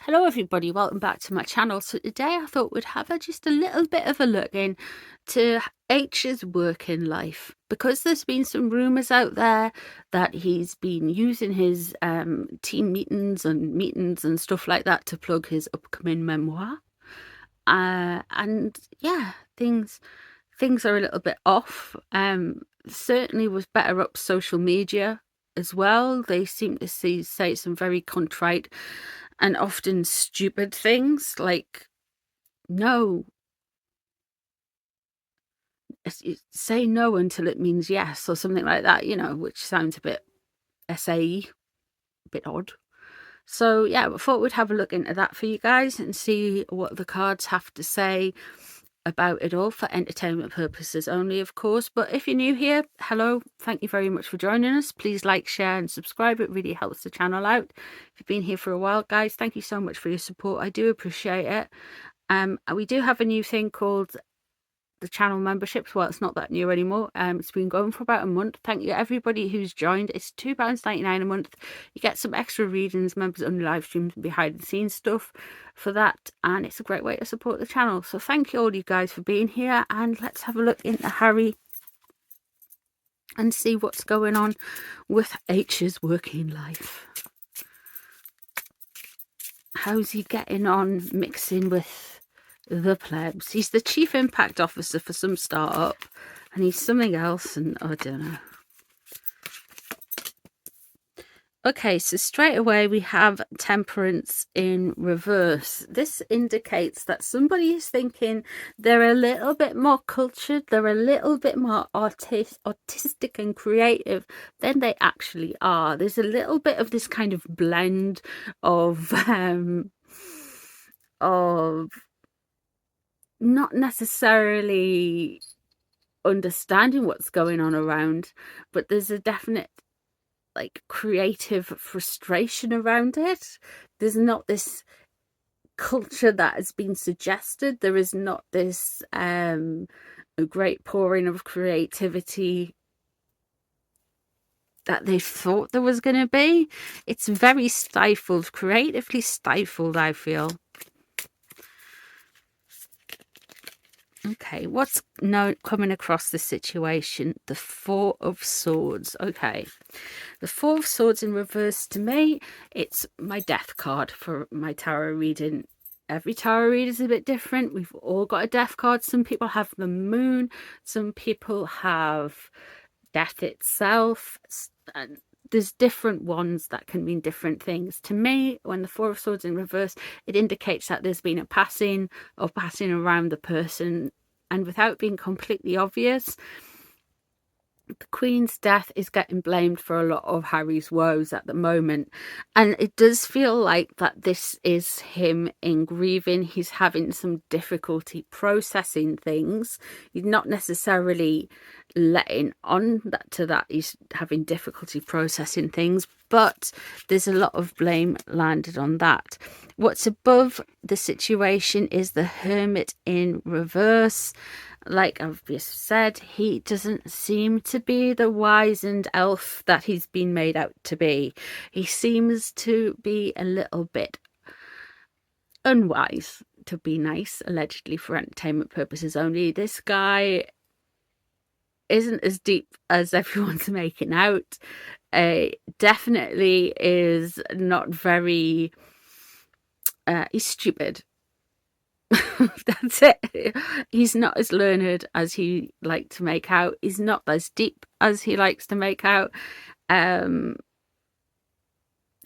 Hello everybody, welcome back to my channel. So today I thought we'd have just a little bit of a look into H's working life, because there's been some rumours out there that he's been using his team meetings and stuff like that to plug his upcoming memoir. And yeah, things are a little bit off. Certainly was better up social media as well. They seem to say some very contrite and often stupid things like, no, say no until it means yes, or something like that, which sounds a bit SAE, a bit odd. So yeah, I thought we'd have a look into that for you guys and see what the cards have to say about it all, for entertainment purposes only, of course. But if you're new here, hello, thank you very much for joining us. Please like, share and subscribe. It really helps the channel out. If you've been here for a while, guys, thank you so much for your support. I do appreciate it. We do have a new thing called the channel memberships. Well, it's not that new anymore. It's been going for about a month. Thank you everybody who's joined. It's £2.99 a month. You get some extra readings, members only live streams and behind the scenes stuff for that, and it's a great way to support the channel. So thank you all you guys for being here, and let's have a look into Harry and see what's going on with H's working life. How's he getting on mixing with the plebs? He's the chief impact officer for some startup, and he's something else, and I don't know. Okay, so straight away we have Temperance in reverse. This indicates that somebody is thinking they're a little bit more cultured, they're a little bit more artistic and creative than they actually are. There's a little bit of this kind of blend of not necessarily understanding what's going on around, but there's a definite like creative frustration around it. There's not this culture that has been suggested. There is not this a great pouring of creativity that they thought there was going to be. It's very stifled, creatively stifled, I feel. Okay, what's now coming across the situation? The Four of Swords. Okay, the Four of Swords in reverse, to me, it's my death card for my tarot reading. Every tarot read is a bit different. We've all got a death card. Some people have the moon. Some people have death itself. And there's different ones that can mean different things. To me, when the Four of Swords in reverse, it indicates that there's been a passing around the person, and without being completely obvious, the Queen's death is getting blamed for a lot of Harry's woes at the moment. And it does feel like that this is him in grieving. He's having some difficulty processing things. He's not necessarily letting on that he's having difficulty processing things, but there's a lot of blame landed on that. What's above the situation is the Hermit in reverse. Like I've just said, he doesn't seem to be the wizened elf that he's been made out to be. He seems to be a little bit unwise, to be nice, allegedly for entertainment purposes only. This guy isn't as deep as everyone's making out. Definitely is not very... he's stupid. That's it. He's not as learned as he liked to make out. He's not as deep as he likes to make out.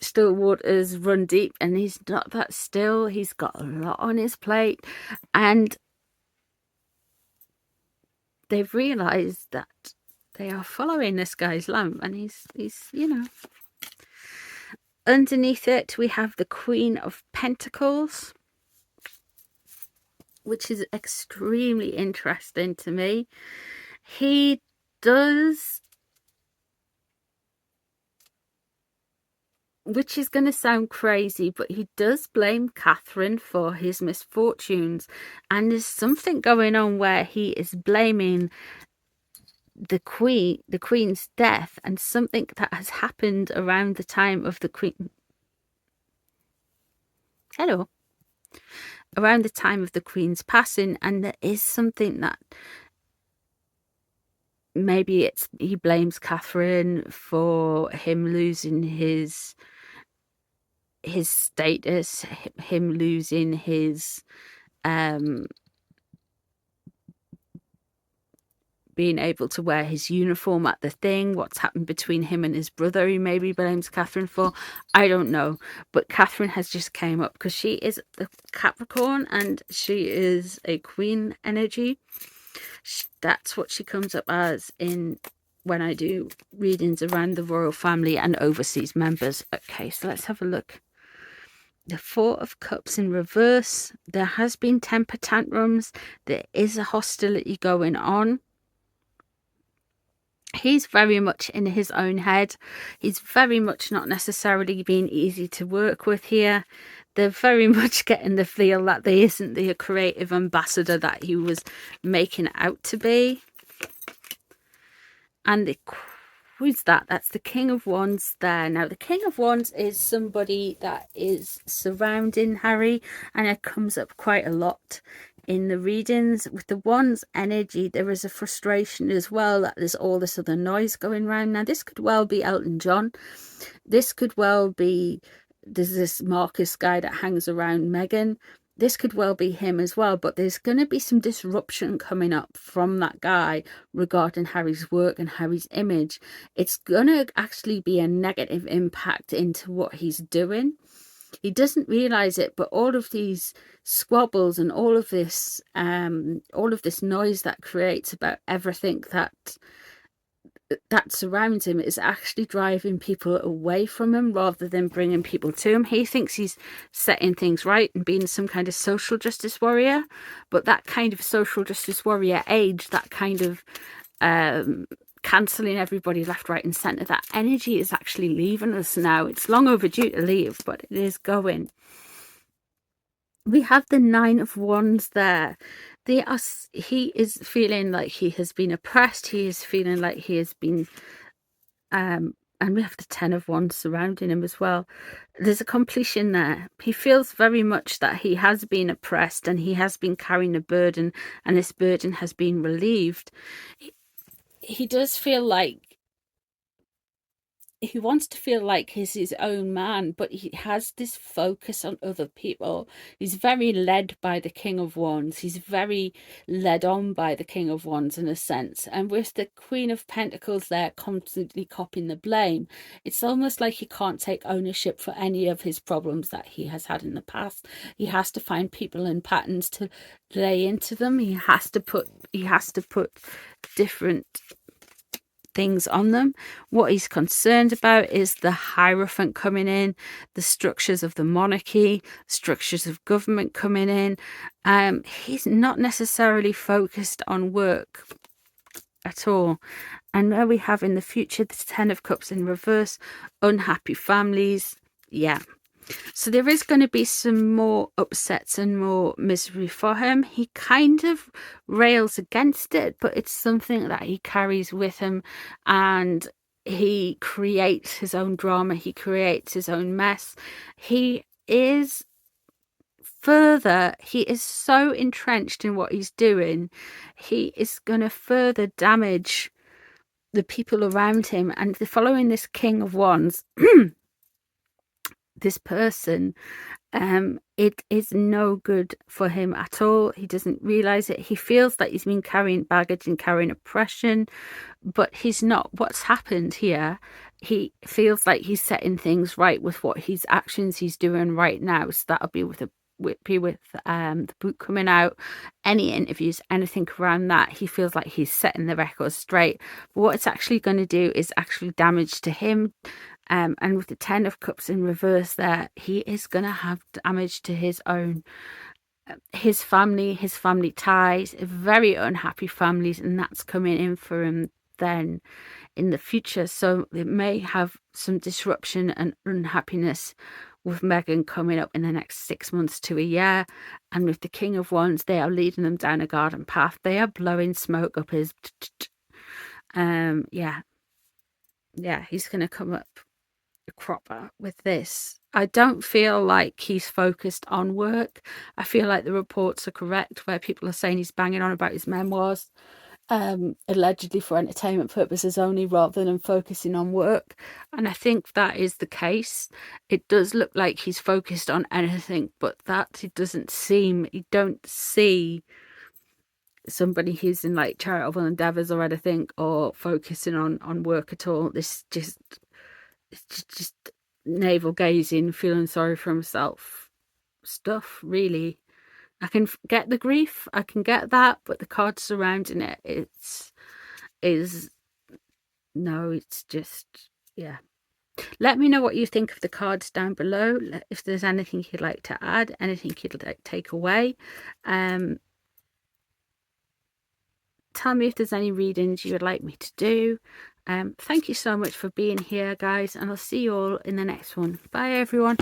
Still waters run deep, and he's not that still. He's got a lot on his plate, and they've realized that they are following this guy's lamp, and he's underneath it we have the Queen of Pentacles, which is extremely interesting to me. He does, which is going to sound crazy, but he does blame Catherine for his misfortunes. And there's something going on where he is blaming the Queen's death, and something that has happened around the time of the Queen. Hello. Around the time of the Queen's passing, and there is something that maybe he blames Catherine for him losing his status, him losing his being able to wear his uniform at the thing, what's happened between him and his brother, he maybe blames Catherine for. I don't know. But Catherine has just came up because she is a Capricorn and she is a Queen energy. That's what she comes up as in when I do readings around the royal family and overseas members. Okay, so let's have a look. The Four of Cups in reverse. There has been temper tantrums. There is a hostility going on. He's very much in his own head. He's very much not necessarily being easy to work with here. They're very much getting the feel that there isn't the creative ambassador that he was making out to be. And who's that? That's the King of Wands there. Now, the King of Wands is somebody that is surrounding Harry, and it comes up quite a lot in the readings. With the Wands energy, there is a frustration as well that there's all this other noise going around. Now, this could well be Elton John. This could well be, there's this Marcus guy that hangs around Meghan. This could well be him as well, but there's going to be some disruption coming up from that guy regarding Harry's work and Harry's image. It's going to actually be a negative impact into what he's doing. He doesn't realize it, but all of these squabbles and all of this noise that creates about everything that surrounds him is actually driving people away from him rather than bringing people to him. He thinks he's setting things right and being some kind of social justice warrior, but that kind of social justice warrior age, that kind of cancelling everybody left, right and centre, that energy is actually leaving us now. It's long overdue to leave, but it is going. We have the Nine of Wands there. He is feeling like he has been oppressed. He is feeling like he has been and we have the Ten of Wands surrounding him as well. There's a completion there. He feels very much that he has been oppressed and he has been carrying a burden, and this burden has been relieved. He does feel like he wants to feel like he's his own man, but he has this focus on other people. He's very led by the King of Wands. He's very led on by the King of Wands in a sense. And with the Queen of Pentacles there constantly copying the blame, it's almost like he can't take ownership for any of his problems that he has had in the past. He has to find people and patterns to lay into them. He has to put different things on them. What he's concerned about is the Hierophant coming in, the structures of the monarchy, structures of government coming in. He's not necessarily focused on work at all. And there we have in the future the Ten of Cups in reverse, unhappy families. Yeah. So there is going to be some more upsets and more misery for him. He kind of rails against it, but it's something that he carries with him, and he creates his own drama. He creates his own mess. He is so entrenched in what he's doing. He is going to further damage the people around him. And following this King of Wands, this person, it is no good for him at all. He doesn't realize it. He feels that he's been carrying baggage and carrying oppression, but he's not. What's happened here, he feels like he's setting things right with what his actions he's doing right now. So that'll be with the book coming out, any interviews, anything around that. He feels like he's setting the record straight, but what it's actually going to do is actually damage to him. And with the Ten of Cups in reverse there, he is going to have damage to his family ties, very unhappy families, and that's coming in for him then in the future. So it may have some disruption and unhappiness with Meghan coming up in the next 6 months to a year. And with the King of Wands, they are leading them down a garden path. They are blowing smoke up his yeah, he's going to come up cropper with this. I don't feel like he's focused on work. I feel like the reports are correct where people are saying he's banging on about his memoirs, allegedly for entertainment purposes only, rather than focusing on work. And I think that is the case. It does look like he's focused on anything but that. It doesn't seem, you don't see somebody who's in like charitable endeavors or anything, or focusing on work at all. This just, it's just navel gazing, feeling sorry for himself stuff, really. I can get the grief, I can get that, but the cards surrounding it, it's just, yeah. Let me know what you think of the cards down below, if there's anything you'd like to add, anything you'd like to take away. Tell me if there's any readings you would like me to do. Thank you so much for being here, guys, and I'll see you all in the next one. Bye, everyone.